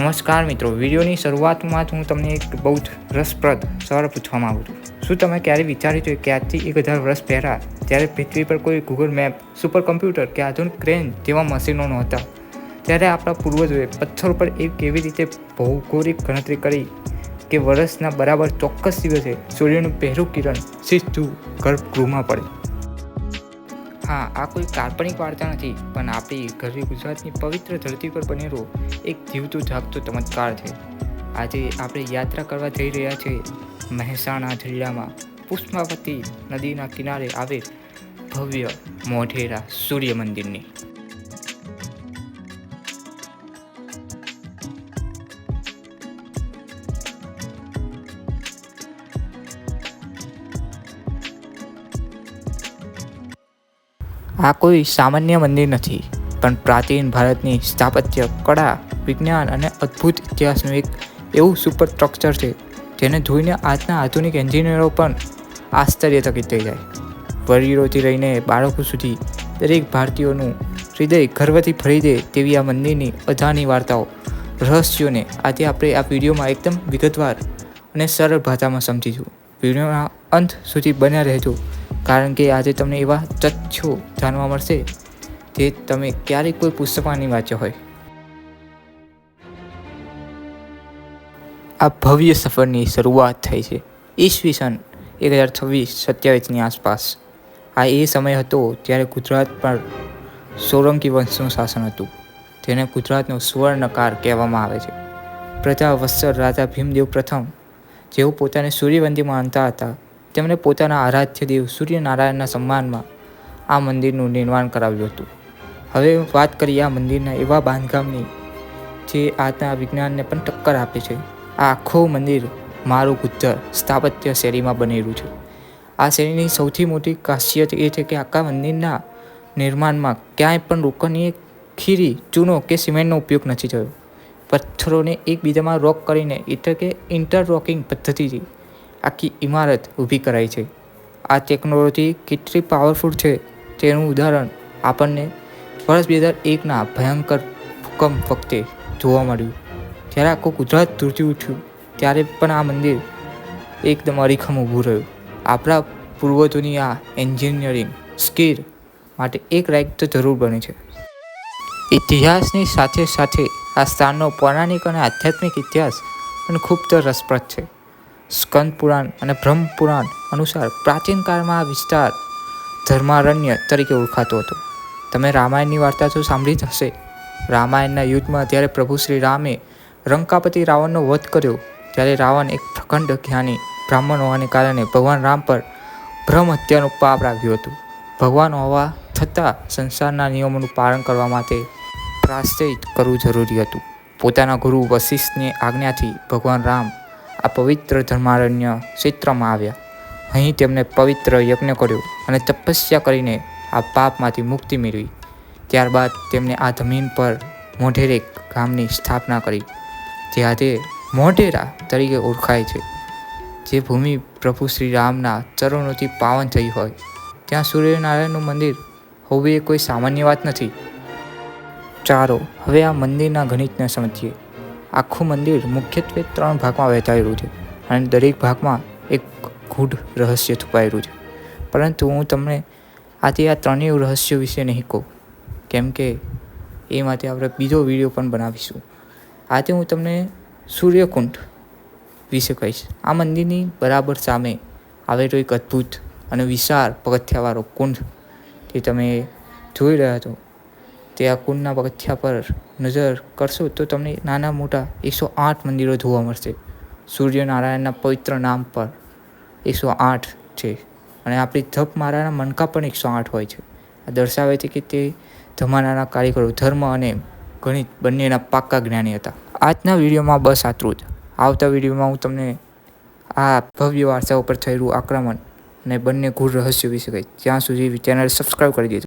નમસ્કાર મિત્રો, વિડીયોની શરૂઆતમાં હું તમને એક બહુ જ રસપ્રદ સવાલ પૂછવા માગું છું. શું તમે ક્યારે વિચાર્યું છે કે આજથી 1000 વર્ષ પહેલાં જ્યારે પૃથ્વી પર કોઈ ગૂગલ મેપ, સુપર કમ્પ્યુટર કે આધુનિક ક્રેન જેવા મશીનો નહોતા, ત્યારે આપણા પૂર્વજોએ પથ્થર પર કેવી રીતે ભૌગોલિક ગણતરી કરી કે વર્ષના બરાબર ચોક્કસ દિવસે સૂર્યનું પહેલું કિરણ સીધું ગર્ભગૃહમાં પડે? હા, આ કોઈ કાલ્પનિક વાર્તા નથી, પણ આપણી ઘરે ગુજરાતની પવિત્ર ધરતી પર બનેલો એક જીવતો જાગતો ચમત્કાર છે. આજે આપણે યાત્રા કરવા જઈ રહ્યા છીએ મહેસાણા જિલ્લામાં પુષ્પાવતી નદીના કિનારે આવેલ ભવ્ય મોઢેરા સૂર્ય મંદિરની. આ કોઈ સામાન્ય મંદિર નથી, પણ પ્રાચીન ભારતની સ્થાપત્ય કળા, વિજ્ઞાન અને અદ્ભુત ઇતિહાસનું એક એવું સુપર સ્ટ્રક્ચર છે જેને જોઈને આજના આધુનિક એન્જિનિયરો પણ આશ્ચર્યચકિત થઈ જાય. વડીલોથી લઈને બાળકો સુધી દરેક ભારતીયોનું હૃદય ગર્વથી ભરી દે તેવી આ મંદિરની અજાણી વાર્તાઓ, રહસ્યોને આજે આપણે આ વિડીયોમાં એકદમ વિગતવાર અને સરળ ભાષામાં સમજીશું. વિડીયોના અંત સુધી બન્યા રહેજો, કારણ કે આજે તમને એવા તથ્યો જાણવા મળશે જે તમે ક્યારેય કોઈ પુસ્તકમાં નહીં વાંચ્યો હોય. આ ભવ્ય સફરની શરૂઆત થઈ છે ઈસવીસન 1026-27ની આસપાસ. આ એ સમય હતો જ્યારે ગુજરાત પર સોલંકી વંશનું શાસન હતું, જેને ગુજરાતનો સુવર્ણકાળ કહેવામાં આવે છે. પ્રજા વત્સલ રાજા ભીમદેવ પ્રથમ, જેઓ પોતાને સૂર્યવંશી માનતા હતા, તેમણે પોતાના આરાધ્ય દેવ સૂર્યનારાયણના સન્માનમાં આ મંદિરનું નિર્માણ કરાવ્યું હતું. હવે વાત કરીએ આ મંદિરના એવા બાંધકામની જે આજના વિજ્ઞાનને પણ ટક્કર આપે છે. આ આખું મંદિર મારુગુજ્જર સ્થાપત્ય શૈલીમાં બનેલું છે. આ શૈલીની સૌથી મોટી ખાસિયત એ છે કે આખા મંદિરના નિર્માણમાં ક્યાંય પણ લોખંડની ખીરી, ચૂનો કે સિમેન્ટનો ઉપયોગ નથી થયો. પથ્થરોને એકબીજામાં રોક કરીને, એટલે કે ઇન્ટરરોકિંગ પદ્ધતિથી આખી ઇમારત ઊભી કરાઈ છે. આ ટેકનોલોજી કેટલી પાવરફુલ છે તેનું ઉદાહરણ આપણને વર્ષ 2001ના ભયંકર ભૂકંપ વખતે જોવા મળ્યું. જ્યારે આખું ગુજરાત ધ્રુજી ઉઠ્યું, ત્યારે પણ આ મંદિર એકદમ અડીખમ ઊભું રહ્યું. આપણા પૂર્વજોની આ એન્જિનિયરિંગ સ્કિલ માટે એક લાઇક તો જરૂર બને છે. ઇતિહાસની સાથે સાથે આ સ્થાનનો પૌરાણિક અને આધ્યાત્મિક ઇતિહાસ પણ ખૂબ જ રસપ્રદ છે. સ્કંદ પુરાણ અને બ્રહ્મ પુરાણ અનુસાર પ્રાચીન કાળમાં આ વિસ્તાર ધર્મારણ્ય તરીકે ઓળખાતો હતો. તમે રામાયણની વાર્તા તો સાંભળી જ હશે. રામાયણના યુદ્ધમાં જ્યારે પ્રભુ શ્રી રામે લંકાપતિ રાવણનો વધ કર્યો, ત્યારે રાવણ એક પ્રખંડ જ્ઞાની બ્રાહ્મણ હોવાને કારણે ભગવાન રામ પર બ્રહ્મ હત્યાનું પાપ લાગ્યું હતું. ભગવાન હોવા છતાં સંસારના નિયમોનું પાલન કરવા માટે પ્રાયશ્ચિત કરવું જરૂરી હતું. પોતાના ગુરુ વશિષ્ઠની આજ્ઞાથી ભગવાન રામ આ પવિત્ર ધર્મારણ્ય ક્ષેત્રમાં આવ્યા. અહીં તેમણે પવિત્ર યજ્ઞ કર્યો અને તપસ્યા કરીને આ પાપમાંથી મુક્તિ મેળવી. ત્યારબાદ તેમણે આ જમીન પર મોઢેરે ગામની સ્થાપના કરી, જે આજે મોઢેરા તરીકે ઓળખાય છે. જે ભૂમિ પ્રભુ શ્રી રામના ચરણોથી પાવન થઈ હોય, ત્યાં સૂર્યનારાયણનું મંદિર હોવું એ કોઈ સામાન્ય વાત નથી. ચાલો હવે આ મંદિરના ગણિતને સમજીએ. આખું મંદિર મુખ્યત્વે 3 ભાગમાં વહેંચાયેલું છે અને દરેક ભાગમાં એક ગૂઢ રહસ્ય છુપાયેલું છે. પરંતુ હું તમને આજે આ ત્રણેય રહસ્યો વિશે નહીં કહું, કેમ કે એ માટે આપણે બીજો વિડીયો પણ બનાવીશું. આજે હું તમને સૂર્યકુંડ વિશે કહીશ. આ મંદિરની બરાબર સામે આવેલો એક અદ્ભુત અને વિશાળ પગથિયાવાળો કુંડ જે તમે જોઈ રહ્યા છો, તે આ કુંડના પગથિયા પર નજર કરશો તો તમને નાના મોટા 108 મંદિરો જોવા મળશે. સૂર્યનારાયણના પવિત્ર નામ પર 108 છે અને આપણી જપમાળાના મણકા પણ 108 હોય છે. આ દર્શાવે છે કે તે જમાનાના કારીગરો ધર્મ અને ગણિત બંનેના પાક્કા જ્ઞાની હતા. આજના વિડીયોમાં બસ આટલું જ. આવતા વિડીયોમાં હું તમને આ ભવ્ય વારસા ઉપર થયેલું આક્રમણ અને બંને ગૂઢ રહસ્યો વિશે કહીશ. ત્યાં સુધી ચેનલ સબસ્ક્રાઈબ કરી દેજો.